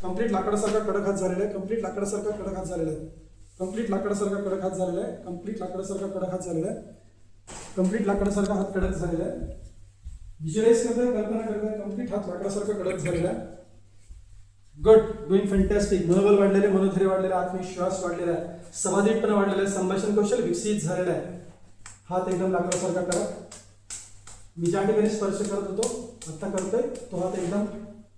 Complete लाकडासारखा कडक हात झालेला आहे. कंप्लीट लाकडासारखा कडक हात झालेला आहे. कंप्लीट लाकडासारखा कडक हात झालेला आहे. कंप्लीट लाकडासारखा कडक हात झालेला आहे. कंप्लीट लाकडासारखा हात कडक झालेला आहे. व्हिज्युअलाइज करताय, कल्पना करताय. कंप्लीट हात लाकडासारखा कडक झालेला आहे. Good, doing fantastic. मनोबल वाढलेले, मनोधैर्य वाढलेला, आत्मविश्वास वाढलेला आहे, समाधीपणा वाढलेला आहे, संभाषण कौशल्य विकसित झालेलं आहे. हात एकदम लाकडासारखा कडक. मी ज्या ठिकाणी स्पर्श करत होतो आता करतोय तो हात एकदम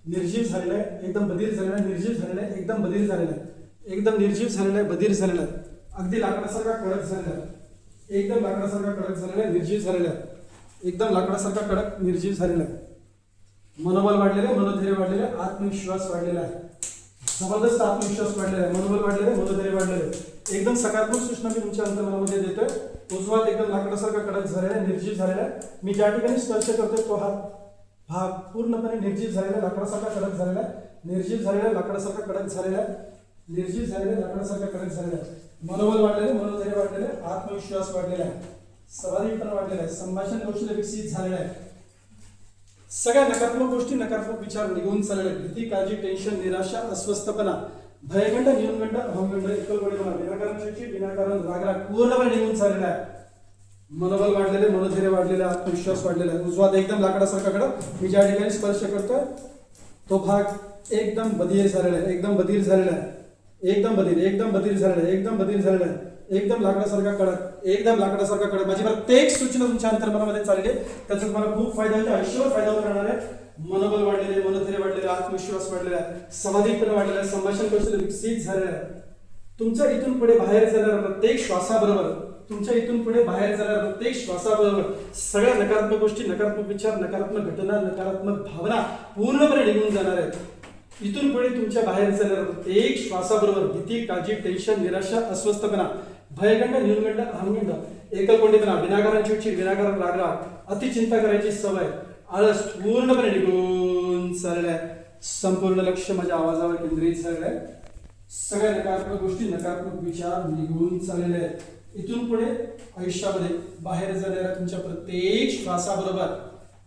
निर्जीव झालेला आहे, एकदम बधीर झालेला आहे, निर्जीव झालेला आहे, एकदम बधीर झालेला आहे, एकदम निर्जीव झालेला आहे, बधीर झालेला आहे, अगदी लाकडासारखा कडक झालेला आहे, एकदम लाकडासारखा कडक झालेला आहे, निर्जीव झालेला आहे, एकदम लाकडासारखा कडक निर्जीव झालेला आहे. मनोबल वाढलेले, मनोधैर्य वाढलेले, आत्मविश्वास वाढलेला आहे, जबरदस्त आत्मविश्वास वाढलेला आहे, मनोबल वाढलेले, मनोधैर्य वाढलेले, एकदम सकारात्मक सूचना मी तुमच्या अंतर्मनामध्ये देतोय. उजवा हात एकदम लाकडासारखा कडक झालेला आहे, निर्जीव झालेला आहे. मी ज्या ठिकाणी स्पर्श करतोय तो हात भाग पूर्णपणे निर्जीव झालेला, लाकडासारखा कडक झालेला आहे, निर्जीव झालेला, लाकडासारखा कडक झालेला आहे, निर्जीव झालेला, लाकडासारखा कडक झालेला आहे. मनोबल वाढलेले, मनोधैर्य वाढलेले, आत्मविश्वास वाढलेला आहे, समाधीपणा वाढलेला आहे, संभाषण कौशल्य विकसित झालेलं आहे. सगळ्या नकारात्मक गोष्टी, नकारात्मक विचार निघून चाललेले, भीती, काळजी, टेन्शन, निराशा, अस्वस्थपणा, भयगंड, न्यूनगंड, अहंगंड, एकलकोडीपणा, विनाकारण चिडचिड, विनाकारण रागराग पूर्णपणे निघून चाललेला आहे. मनोबल वाढलेले, मनोधैर्य वाढलेले, आत्मविश्वास वाढलेला आहे. उजवा हात एकदम लाकडासारखा कडक. मी ज्या ठिकाणी स्पर्श करतोय तो भाग एकदम बधीर झालेला आहे, एकदम बधीर झालेला आहे, एकदम बधीर, एकदम बधीर झालेला आहे, एकदम बधीर झालेला आहे, एकदम लाकडासारखा कडक, एकदम लाकडासारखा कडक. माझी प्रत्येक सूचना तुमच्या अंतर्मनामध्ये चालली आहे, त्याचा तुम्हाला खूप फायदा होईल, आयुष्यभर फायदा होत राहणार आहे. मनोबल वाढलेले, मनोधैर्य वाढलेले, आत्मविश्वास वाढलेला आहे, समाधीपणा वाढलेला आहे, संभाषण कौशल्य विकसित झालेलं आहे. तुमच्या इथून पुढे बाहेर जाणाऱ्या प्रत्येक श्वासाबरोबर, तुमच्या इथून पुढे बाहेर जाणाऱ्या प्रत्येक श्वासाबरोबर सगळ्या नकारात्मक गोष्टी, नकारात्मक विचार, नकारात्मक घटना, नकारात्मक भावना पूर्णपणे निघून जाणार आहेत. इथून पुढे तुमच्या बाहेर जाणाऱ्या प्रत्येक श्वासाबरोबर भीती, काळजी, टेन्शन, निराशा, अस्वस्थपणा, भयगंड, न्यूनगंड, अहंगंड, एकलकोंडीपणा, विनाकारण चिडचिड, विनाकारण रागराग, अतिचिंता करायची सवय, आळस पूर्णपणे निघून चाललेला आहे. संपूर्ण लक्ष माझ्या आवाजावर केंद्रित झालेलं आहे. सगळ्या नकारात्मक गोष्टी, नकारात्मक विचार निघून चाललेले आहेत. इथून पुढे आयुष्यामध्ये बाहेर जाणाऱ्या तुमच्या प्रत्येक श्वासाबरोबर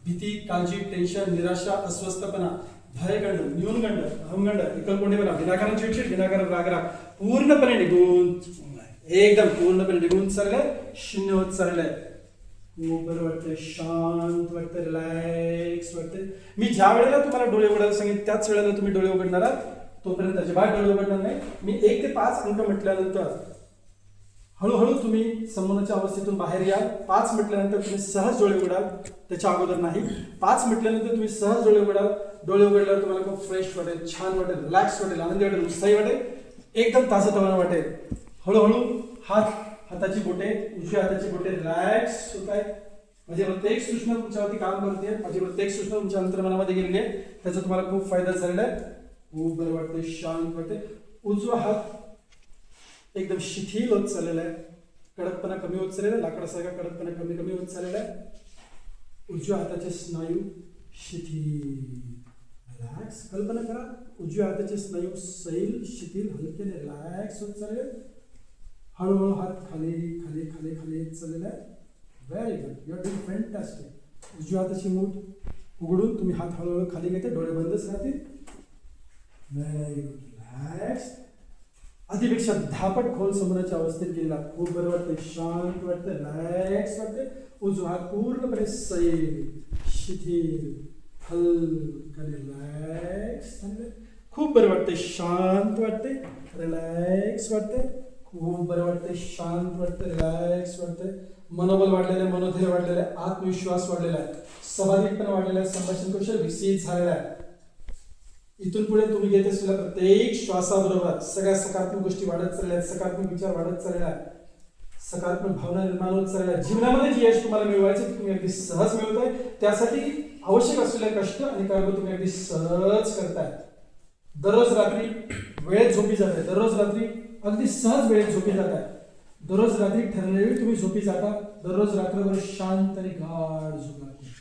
भीती, काळजी, टेन्शन, निराशा, अस्वस्थपणा, भयगंड, न्यूनगंड, अहंगंड, एकलकोंडीपणा, विनाकारण चिडचिड, विनाकारण रागराग पूर्णपणे निघून, एकदम पूर्णपणे निघून चाललंय, शून्य होत चाललंय. खूप बरं वाटतंय, शांत वाटतंय, रिलॅक्स वाटतंय. मी ज्या वेळेला तुम्हाला डोळे उघडायला सांगेन त्याच वेळेला तुम्ही डोळे उघडणार आहात, तोपर्यंत अजिबात डोळे उघडणार नाही. मी 1 ते 5 अंक म्हटल्यानंतर हळूहळू तुम्ही संमोहनाच्या अवस्थेतून बाहेर याल. 5 म्हटल्यानंतर तुम्ही सहज डोळे उघडाल, त्याच्या अगोदर नाही. 5 म्हटल्यानंतर तुम्ही सहज डोळे उघडाल. डोळे उघडल्यावर तुम्हाला खूप फ्रेश वाटेल, छान वाटेल, रिलॅक्स वाटेल, आनंदी वाटेल, उत्साही वाटेल, एकदम ताजंतवानं वाटेल. हळूहळू हाताची बोटे, उजव्या हाताची बोटे रिलॅक्स होत आहेत. माझी प्रत्येक सूचना तुमच्यावरती काम करते, माझी प्रत्येक सूचना तुमच्या अंतर्मनामध्ये गेलेली आहे, त्याचा तुम्हाला खूप फायदा झालेला आहे. खूप बरं वाटतंय, शांत वाटते. उजवा हात एकदम शिथिल होत चाललेला आहे, कडकपणा कमी होत चाललेला आहे, लाकडासारखा कडकपणा कमी कमी होत चाललेला आहे. उजव्या हाताचे स्नायू शिथिल, रिलॅक्स. कल्पना करा, उजव्या हाताचे स्नायू सैल, शिथिल, हलके, रिलॅक्स होत चालले. हळूहळू हात खाली खाली खाली खाली येत चाललेला आहे. Very good, you are doing fantastic. उजव्या हाताची मूठ उघडून तुम्ही हात हळूहळू खाली घेते, डोळे बंदच राहतील. Very good, relax. आधीपेक्षा 10 पट खोल संमोहनाच्या अवस्थेत गेलेला. खूप बरं वाटतंय, शांत वाटतंय, रिलॅक्स वाटतंय. उजवा हात पूर्णपणे सैल, शिथिल, हलका, रिलॅक्स. खूप बरं वाटतंय, शांत वाटतंय, रिलॅक्स वाटतंय. खूप बरं वाटतंय, शांत वाटतंय, रिलॅक्स वाटतंय. मनोबल वाढलेलं आहे, मनोधैर्य वाढलेलं आहे, आत्मविश्वास वाढलेला आहे, समाधीपणा वाढलेला आहे, संभाषण कौशल्य विकसित झालेला आहे. इथून पुढे तुम्ही घेत असलेल्या प्रत्येक श्वासाबरोबर सगळ्या सकारात्मक गोष्टी वाढत चालल्या आहेत, सकारात्मक विचार वाढत चाललेला आहे, सकारात्मक भावना निर्माण होत चाललेल्या आहेत. जीवनामध्ये जी यश तुम्हाला मिळवायचं तुम्ही अगदी सहज मिळवताय. त्यासाठी आवश्यक असलेले कष्ट आणि कर्म तुम्ही अगदी सहज करताय. दररोज रात्री वेळेत झोपी जात आहे, दररोज रात्री अगदी सहज वेळेत झोपी जात आहे, दररोज रात्री ठरलेली तुम्ही झोपी जाता. दररोज रात्रभर शांत आणि गाढ झोप लागते,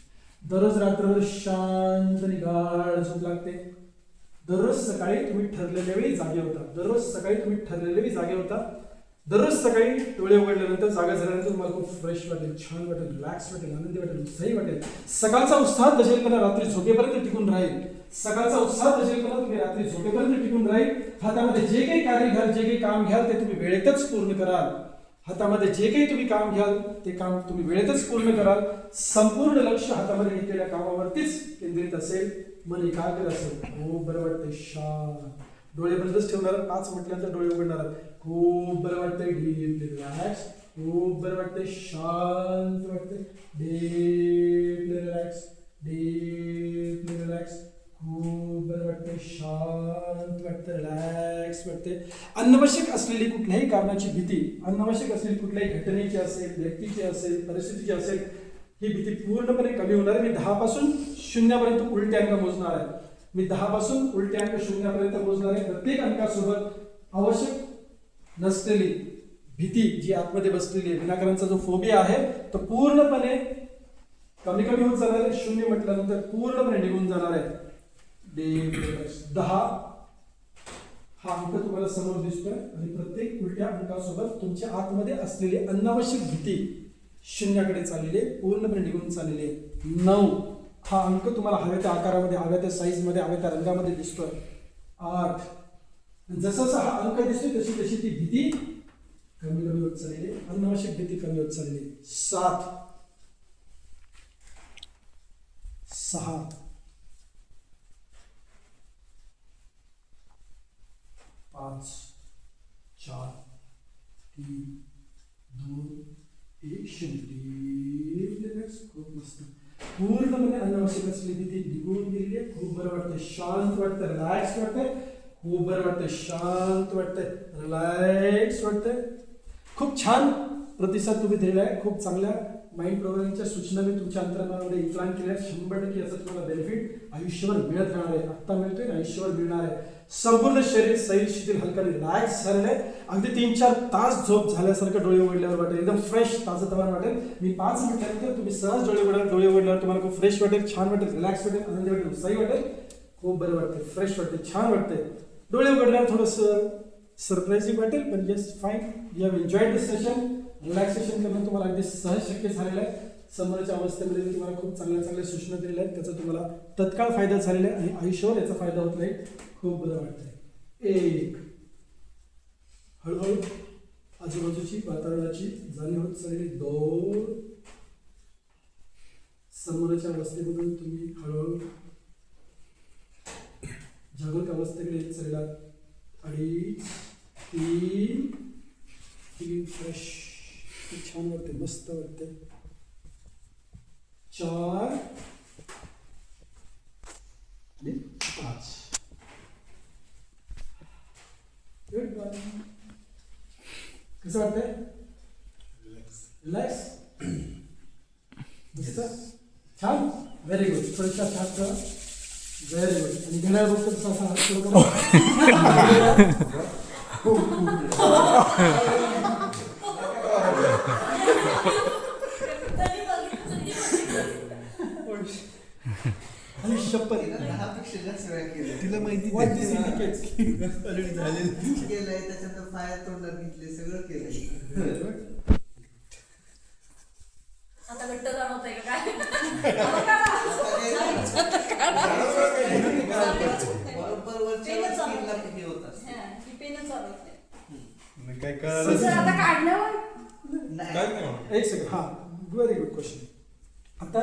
दररोज रात्रभर शांत आणि गाढ झोप लागते. दररोज सकाळी तुम्ही ठरलेल्या वेळी जागे होता, दररोज सकाळी तुम्ही ठरलेल्या वेळी जागे होता. दररोज सकाळी डोळे उघडल्यानंतर, जागा झाल्यानंतर तुम्हाला खूप फ्रेश वाटेल, छान वाटेल, रिलॅक्स वाटेल, आनंदी वाटेल, उत्साही वाटेल. सकाळचा उत्साह दशेलपणा रात्री झोपेपर्यंत टिकून राहील. सकाळचा उत्साह दर्शवताना तुम्ही रात्री झोपेपर्यंत टिकून राहील. हातामध्ये जे काही कार्य घ्याल, जे काही काम घ्याल ते तुम्ही वेळेतच पूर्ण कराल. हातामध्ये जे काही तुम्ही काम घ्याल ते काम तुम्ही वेळेतच पूर्ण कराल. संपूर्ण लक्ष हातामध्ये घेतलेल्या कामावरतीच केंद्रित असेल. मन एकाग्र असेल. खूप बरं वाटतंय. शांत. डोळे बंदच ठेवणार. 5 म्हटल्यानंतर डोळे उघडणार. खूप बरं वाटतंय. Deeply relax. खूप बरं वाटतंय. शांत वाटतंय. Deeply relax. Deeply relax. खूप बरं वाटतंय. शांत वाटतंय. रिलॅक्स वाटतंय. अनावश्यक असलेली कुठल्याही कारणाची भीती, अनावश्यक असलेली कुठल्याही घटनेची असेल, व्यक्तीची असेल, परिस्थितीची असेल, ही भीती पूर्णपणे कमी होणार आहे. मी 10 पासून 0 पर्यंत उलटे अंक मोजणार आहे. मी 10 पासून उलटे अंक 0 पर्यंत मोजणार आहे. प्रत्येक अंकासोबत आवश्यक नसलेली भीती जी आतमध्ये बसलेली आहे, विनाकारांचा जो फोबिया आहे तो पूर्णपणे कमी कमी होत जाणार आहे. 0 म्हटल्यानंतर पूर्णपणे निघून जाणार आहे. 10 हा अंक तुम्हाला समोर दिसतोय आणि प्रत्येक उलट्या अंकासोबत तुमच्या आतमध्ये असलेली अनावश्यक भीती 0 चाललेली आहे, पूर्णपणे निघून चाललेली आहे. 9 हा अंक तुम्हाला हव्या त्या आकारामध्ये, हव्या त्या साईज मध्ये, हव्या त्या रंगामध्ये दिसतोय. 8 जसं जसा हा अंक दिसतोय तशी तशी ती भीती कमी कमी होत चाललेली आहे, अनावश्यक भीती कमी होत चाललेली आहे. 7 6 5 4 3 2 1 0. खूप मस्त. पूर्णपणे अनावश्यक असलेली भीती निघून गेलेली आहे. खूप बरं वाटतंय. शांत वाटतंय. रिलॅक्स वाटतंय. खूप बरं वाटतंय. शांत वाटतंय. रिलॅक्स वाटतंय. खूप छान प्रतिसाद तुम्ही दिलेला आहे. खूप चांगल्या माइंड प्रोग्रामिंगच्या सूचना मी तुमच्या अंतर्मनामध्ये इम्प्लांट केल्या. 100% याचा तुम्हाला बेनिफिट आयुष्यभर मिळत राहणार आहे. आत्ता मिळतोय, आयुष्यभर मिळणार आहे. संपूर्ण शरीर सैल शिथिल हलका रिलॅक्स झालेलं आहे. अगदी 3-4 तास झोप झाल्यासारखं डोळे उघडल्यावर वाटेल. एकदम फ्रेश ताजंतवानं वाटेल. मी 5 म्हटल्यानंतर तुम्ही सहज डोळे उघडाल. डोळे उघडल्यावर तुम्हाला खूप फ्रेश वाटेल, छान वाटेल, रिलॅक्स वाटेल, आनंदी वाटेल, उत्साही वाटेल. खूप बरं वाटते, फ्रेश वाटते, छान वाटते. डोळे उघडल्यावर थोडंसं सरप्राइजिंग वाटेल, पण just fine. You have enjoyed this session. Relaxation करणं तुम्हाला अगदी सहज शक्य झालेलं आहे. समोरच्या अवस्थेमध्ये मी तुम्हाला खूप चांगल्या सूचना दिलेल्या आहेत. त्याचा तुम्हाला तत्काळ फायदा झालेला आहे आणि आयुष्यावर याचा फायदा होत नाही. खूप बरं वाटतंय. 1 हळूहळू आजूबाजूची वातावरणाची जाणीव होत चाललेली. 2 समोरच्या अवस्थेमधून तुम्ही हळूहळू जागृत अवस्थेकडे येत चालला. 2 3 फ्रेश. छान वाटते, मस्त वाटते. 4 आणि 5. Good boy. कसं वाटतंय? रिलॅक्स. मस्त, छान, व्हेरी गुड. थोडीशा छान करा. Very good. आणि घड्याळ बघतो तसा असा हात सुरू आणि शपथ तिला माहिती What this indicates? केलंय, त्याच्यानंतर फायर तोंडात घेतले, सगळं केलंय. आता घट्ट जाणवतंय का काय? बरोबर वरच्या स्किनला किती होत असते. ही पेनच चालवते. काय सर, आता काढल्यावर नाही. एक सेकंड. हा, व्हेरी गुड क्वेश्चन. आता